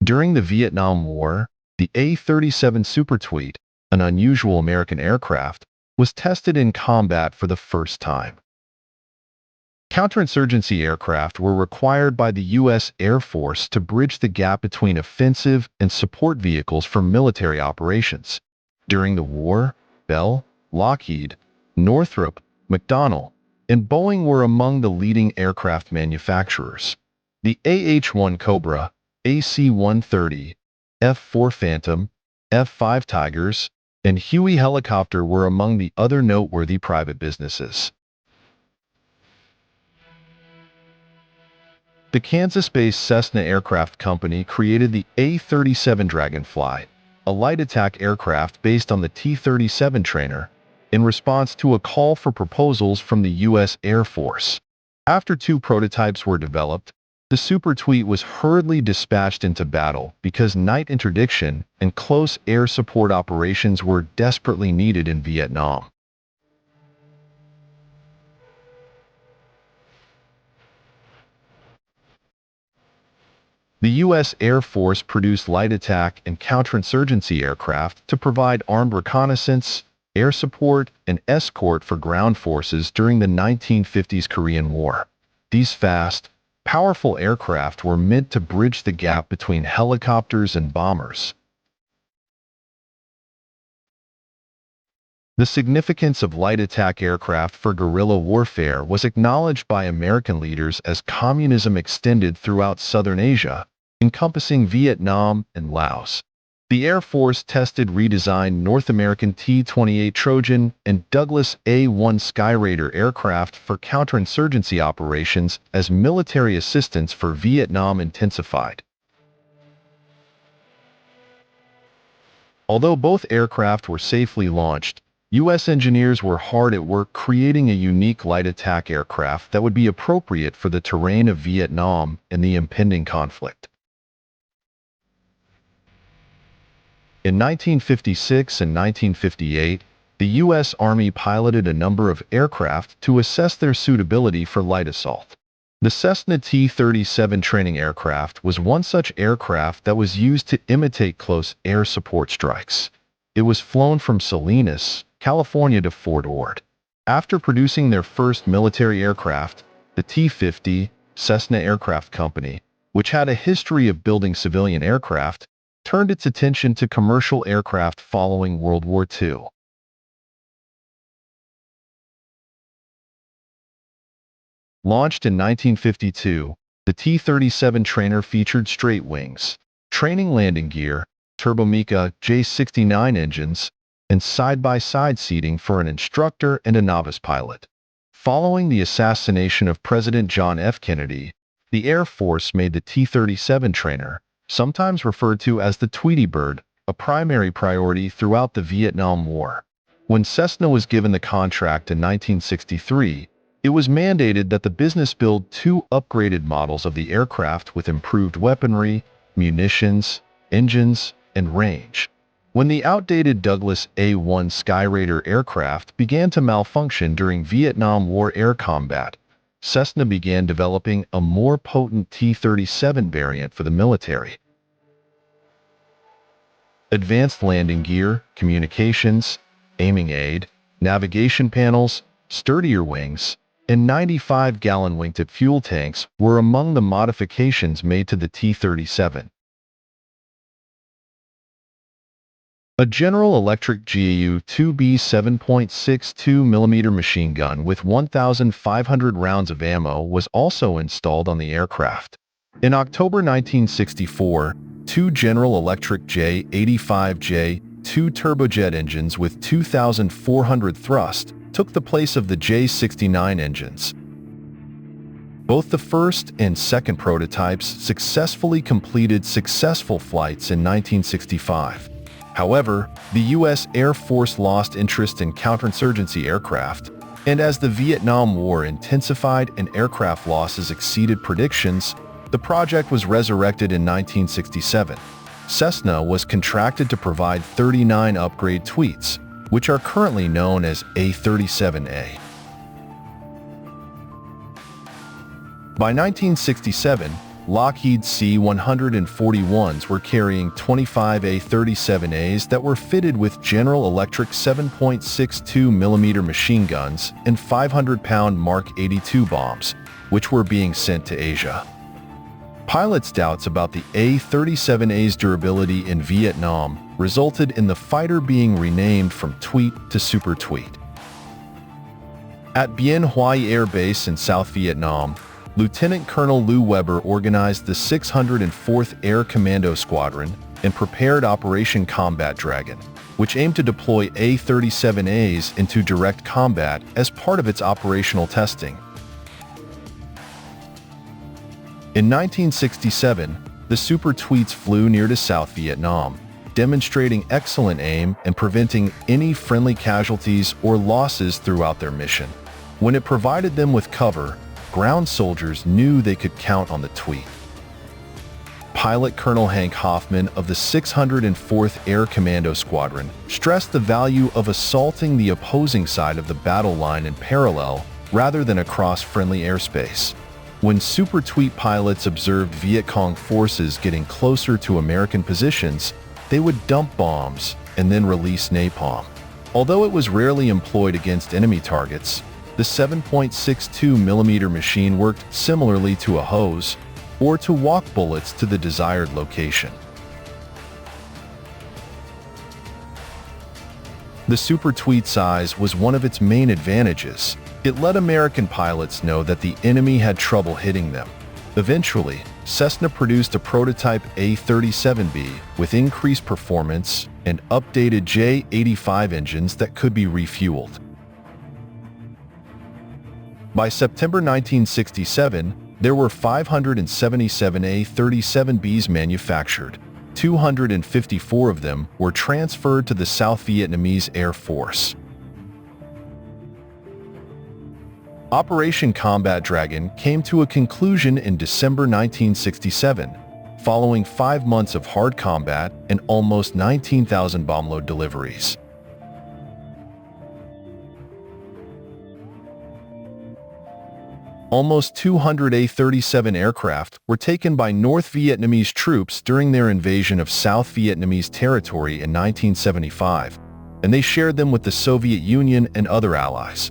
During the Vietnam War, the A-37 Super Tweet, an unusual American aircraft, was tested in combat for the first time. Counterinsurgency aircraft were required by the U.S. Air Force to bridge the gap between offensive and support vehicles for military operations. During the war, Bell, Lockheed, Northrop, McDonnell, and Boeing were among the leading aircraft manufacturers. The AH-1 Cobra, AC-130, F-4 Phantom, F-5 Tigers, and Huey helicopter were among the other noteworthy private businesses. The Kansas-based Cessna Aircraft Company created the A37 Dragonfly, a light attack aircraft based on the T-37 trainer, in response to a call for proposals from the U.S. Air Force. After two prototypes were developed, the Super Tweet was hurriedly dispatched into battle because night interdiction and close air support operations were desperately needed in Vietnam. The U.S. Air Force produced light attack and counterinsurgency aircraft to provide armed reconnaissance, air support, and escort for ground forces during the 1950s Korean War. These fast, powerful aircraft were meant to bridge the gap between helicopters and bombers. The significance of light attack aircraft for guerrilla warfare was acknowledged by American leaders as communism extended throughout southern Asia, encompassing Vietnam and Laos. The Air Force tested redesigned North American T-28 Trojan and Douglas A-1 Skyraider aircraft for counterinsurgency operations as military assistance for Vietnam intensified. Although both aircraft were safely launched, U.S. engineers were hard at work creating a unique light attack aircraft that would be appropriate for the terrain of Vietnam and the impending conflict. In 1956 and 1958, the U.S. Army piloted a number of aircraft to assess their suitability for light assault. The Cessna T-37 training aircraft was one such aircraft that was used to imitate close air support strikes. It was flown from Salinas, California to Fort Ord. After producing their first military aircraft, the T-50 Cessna Aircraft Company, which had a history of building civilian aircraft, turned its attention to commercial aircraft following World War II. Launched in 1952, the T-37 trainer featured straight wings, training landing gear, turbomeca J69 engines, and side-by-side seating for an instructor and a novice pilot. Following the assassination of President John F. Kennedy, the Air Force made the T-37 trainer, sometimes referred to as the Tweety Bird, a primary priority throughout the Vietnam War. When Cessna was given the contract in 1963, it was mandated that the business build two upgraded models of the aircraft with improved weaponry, munitions, engines, and range. When the outdated Douglas A-1 Skyraider aircraft began to malfunction during Vietnam War air combat, Cessna began developing a more potent T-37 variant for the military. Advanced landing gear, communications, aiming aid, navigation panels, sturdier wings, and 95-gallon wingtip fuel tanks were among the modifications made to the T-37. A General Electric GAU-2B 7.62mm machine gun with 1,500 rounds of ammo was also installed on the aircraft. In October 1964, two General Electric J-85J, two turbojet engines with 2,400 thrust, took the place of the J-69 engines. Both the first and second prototypes successfully completed successful flights in 1965. However, the U.S. Air Force lost interest in counterinsurgency aircraft, and as the Vietnam War intensified and aircraft losses exceeded predictions, the project was resurrected in 1967. Cessna was contracted to provide 39 upgrade tweets, which are currently known as A37A. By 1967, Lockheed C-141s were carrying 25 A-37As that were fitted with General Electric 7.62mm machine guns and 500-pound Mark 82 bombs, which were being sent to Asia. Pilots' doubts about the A-37A's durability in Vietnam resulted in the fighter being renamed from Tweet to Super Tweet. At Bien Hoa Air Base in South Vietnam, Lieutenant Colonel Lew Weber organized the 604th Air Commando Squadron and prepared Operation Combat Dragon, which aimed to deploy A-37As into direct combat as part of its operational testing. In 1967, the Super Tweets flew near to South Vietnam, demonstrating excellent aim and preventing any friendly casualties or losses throughout their mission. When it provided them with cover, ground soldiers knew they could count on the Tweet. Pilot Colonel Hank Hoffman of the 604th Air Commando Squadron stressed the value of assaulting the opposing side of the battle line in parallel rather than across friendly airspace. When Super Tweet pilots observed Viet Cong forces getting closer to American positions, they would dump bombs and then release napalm. Although it was rarely employed against enemy targets, the 7.62mm machine worked similarly to a hose or to walk bullets to the desired location. The Super Tweet size was one of its main advantages. It let American pilots know that the enemy had trouble hitting them. Eventually, Cessna produced a prototype A37B with increased performance and updated J-85 engines that could be refueled. By September 1967, there were 577 A-37Bs manufactured. 254 of them were transferred to the South Vietnamese Air Force. Operation Combat Dragon came to a conclusion in December 1967, following 5 months of hard combat and almost 19,000 bombload deliveries. Almost 200 A-37 aircraft were taken by North Vietnamese troops during their invasion of South Vietnamese territory in 1975, and they shared them with the Soviet Union and other allies.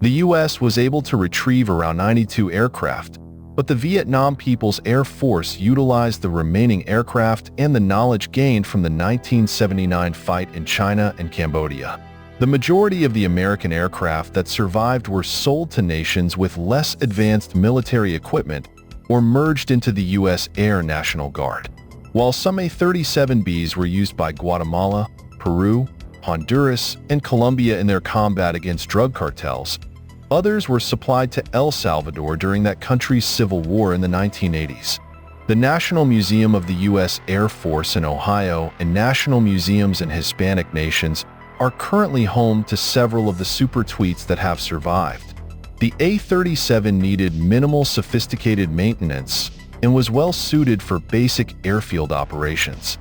The U.S. was able to retrieve around 92 aircraft, but the Vietnam People's Air Force utilized the remaining aircraft and the knowledge gained from the 1979 fight in China and Cambodia. The majority of the American aircraft that survived were sold to nations with less advanced military equipment or merged into the U.S. Air National Guard. While some A-37Bs were used by Guatemala, Peru, Honduras, and Colombia in their combat against drug cartels, others were supplied to El Salvador during that country's civil war in the 1980s. The National Museum of the U.S. Air Force in Ohio and national museums in Hispanic nations are currently home to several of the Super Tweets that have survived. The A-37 needed minimal sophisticated maintenance and was well suited for basic airfield operations.